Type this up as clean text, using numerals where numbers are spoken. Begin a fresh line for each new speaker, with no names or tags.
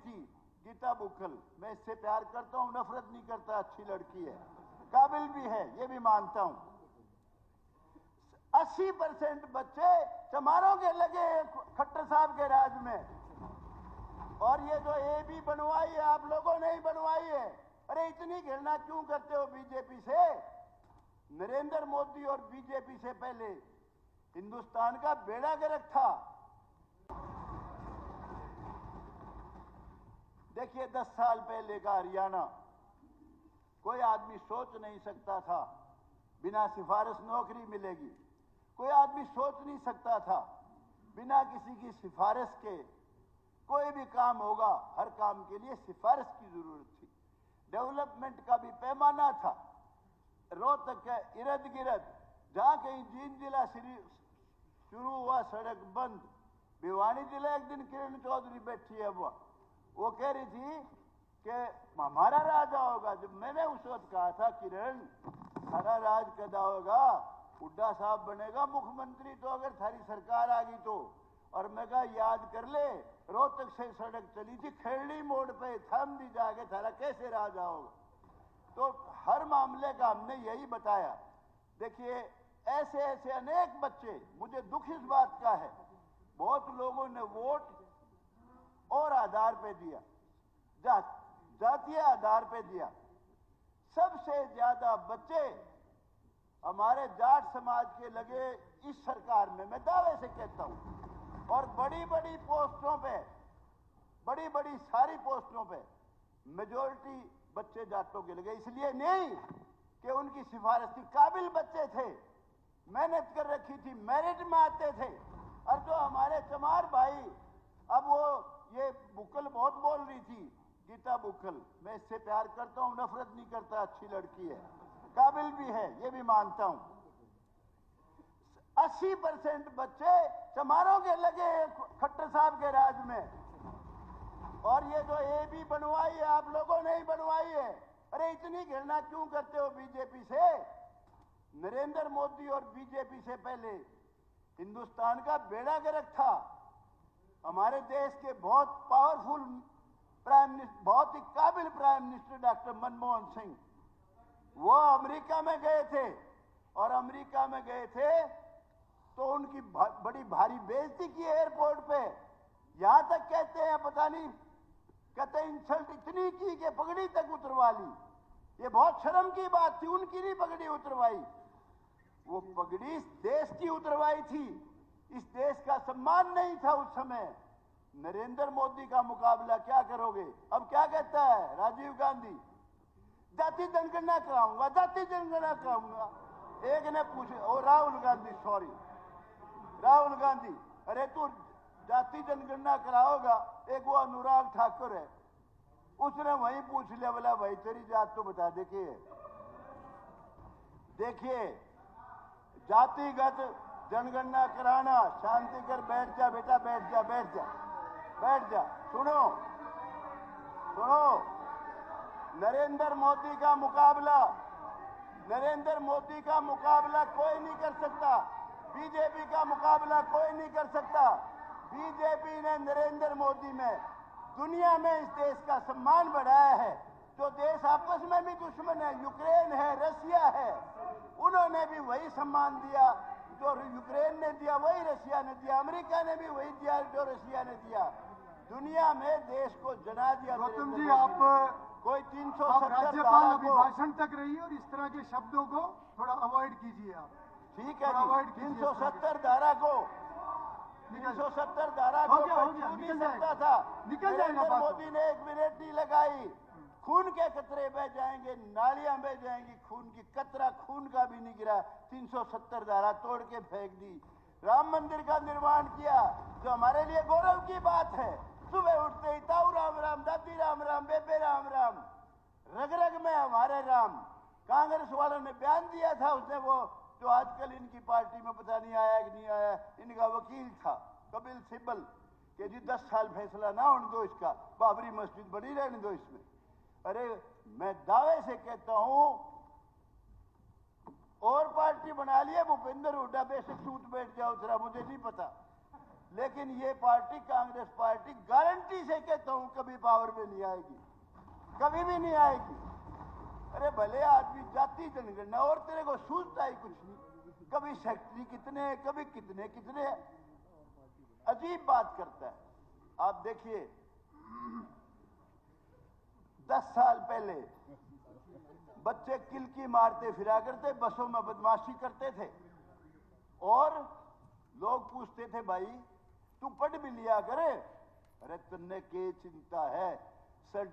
थी गीता बुक्कल, मैं इससे प्यार करता हूं, नफरत नहीं करता, अच्छी लड़की है, काबिल भी है, ये भी मानता हूं। 80% बच्चे चमारों के लगे खट्टर साहब के राज में, और ये जो AB बनवाई है आप लोगों ने ही बनवाई है। अरे इतनी घृणा क्यों करते हो बीजेपी से? नरेंद्र मोदी और बीजेपी से पहले हिंदुस्तान का बेड़ा गर्क था। देखिए 10 साल पहले का हरियाणा, कोई आदमी सोच नहीं सकता था बिना सिफारिश नौकरी मिलेगी, कोई आदमी सोच नहीं सकता था बिना किसी की सिफारिश के कोई भी काम होगा। हर काम के लिए सिफारिश की जरूरत थी। डेवलपमेंट का भी पैमाना था। रोहतक के इर्द गिर्द जहां कहीं जींद जिला शुरू हुआ सड़क बंद। भिवानी जिला एक दिन किरण चौधरी बैठी है, वो कह रही थी कि हमारा राज होगा। जब मैंने उस वक्त कहा था किरण हमारा राज कदा होगा, हुड्डा साहब बनेगा मुख्यमंत्री तो अगर थारी सरकार आ गई तो। और मैं कहा याद कर ले, रोहतक से सड़क चली थी खेड़ी मोड़ पे, थम दी जाके थारा कैसे राज होगा। तो हर मामले का हमने यही बताया। देखिए ऐसे ऐसे अनेक बच्चे, मुझे दुख इस बात का है बहुत लोगों ने वोट और आधार पे दिया, जातीय आधार पे दिया। सबसे ज्यादा बच्चे हमारे जाट समाज के लगे इस सरकार में, मैं दावे से कहता हूं। और बड़ी बड़ी पोस्टों पे, बड़ी बड़ी सारी पोस्टों पे मेजोरिटी बच्चे जाटों के लगे। इसलिए नहीं कि उनकी सिफारिश थी, काबिल बच्चे थे, मेहनत कर रखी थी, मेरिट में आते थे। और जो हमारे चमार भाई, अब वो ये बुक्कल बहुत बोल रही थी गीता बुक्कल, मैं इससे प्यार करता हूं, नफरत नहीं करता, अच्छी लड़की है, काबिल भी है, ये भी मानता हूं। 80% बच्चे चमारों के लगे खट्टर साहब के राज में, और ये जो AB बनवाई है आप लोगों ने ही बनवाई है। अरे इतनी घृणा क्यों करते हो बीजेपी से? नरेंद्र मोदी और बीजेपी से पहले हिंदुस्तान का बेड़ा गर्क था। हमारे देश के बहुत पावरफुल प्राइम मिनिस्टर, बहुत ही काबिल prime minister doctor Manmohan Singh, वो अमेरिका में गए थे, और अमेरिका में गए थे तो उनकी बड़ी भारी बेइज्जती की एयरपोर्ट पे। यहां तक कहते हैं, पता नहीं, कहते इंसल्ट इतनी की कि पगड़ी तक उतरवा ली। ये बहुत शर्म की बात थी, उनकी नहीं पगड़ी उतरवाई, वो पगड़ी इस देश की उतरवाई थी। इस देश का सम्मान नहीं था उस समय। नरेंद्र मोदी का मुकाबला क्या करोगे? अब क्या कहता है राजीव गांधी? जाति जनगणना कराऊंगा, जाति जनगणना कराऊंगा। एक ने पूछा, ओ राहुल गांधी, सॉरी राहुल गांधी, अरे तू जाति जनगणना कराओगा? एक वो अनुराग ठाकुर है, उसने वही पूछ लिया, बोला भाई तेरी जात तो बता दे के। देखिए जातिगत जनगणना कराना, शांति कर, बैठ जा बेटा, बैठ जा, बैठ जा, बैठ जा। सुनो सुनो, नरेंद्र मोदी का मुकाबला, नरेंद्र मोदी का मुकाबला कोई नहीं कर सकता, बीजेपी का मुकाबला कोई नहीं कर सकता। बीजेपी ने नरेंद्र मोदी में दुनिया में इस देश का सम्मान बढ़ाया है। जो देश आपस में भी दुश्मन है, यूक्रेन है, रशिया है, उन्होंने भी वही सम्मान दिया जो यूक्रेन ने दिया, वही रशिया ने दिया, अमेरिका ने भी वही दिया जो रशिया ने दिया। दुनिया में देश को जना दिया।
गौतम जी, आप
कोई 370
राज्यपाल अभिभाषण तक रही और इस तरह के शब्दों को थोड़ा अवॉइड कीजिए आप।
ठीक है जी, 370 धारा को, 370 धारा को छू नहीं सकता था।
निकल जाएगा।
मोदी ने 1 मिनट नहीं लगाई, खून के कतरे बह जाएंगे, नालियां बह जाएंगी, खून की कतरा खून का भी नहीं गिरा। 370 धारा तोड़ के फेंक दी। राम मंदिर का निर्माण किया, जो हमारे लिए गौरव की बात है। सुबह उठते ही ताऊ राम राम, दादी राम राम, बेबे राम राम, रग रग में हमारे राम। कांग्रेस वालों ने बयान दिया था, उसने वो जो आजकल इनकी पार्टी में पता नहीं आया कि नहीं आया, इनका वकील था कपिल सिब्बल, कि जी 10 साल फैसला ना होने दो इसका, बाबरी मस्जिद बनी रहने दो इसमें। अरे मैं दावे से कहता हूं, और पार्टी बना लिया भूपेंद्र हुड्डा, बेशक सूत बैठ जाओ जरा, मुझे नहीं पता, लेकिन ये पार्टी कांग्रेस पार्टी गारंटी से कहता हूं कभी पावर में नहीं आएगी, कभी भी नहीं आएगी। अरे भले आदमी जाति जनगणना और तेरे को सूझता ही कुछ नहीं, कभी सेक्रेटरी कितने, कभी कितने कितने, अजीब बात करता है। आप देखिए 10 साल पहले बच्चे किलकी मारते फिरा करते, बसों में बदमाशी करते थे और लोग पूछते थे भाई तू पढ़ भी लिया करे, अरे तुमने क्या चिंता है, सर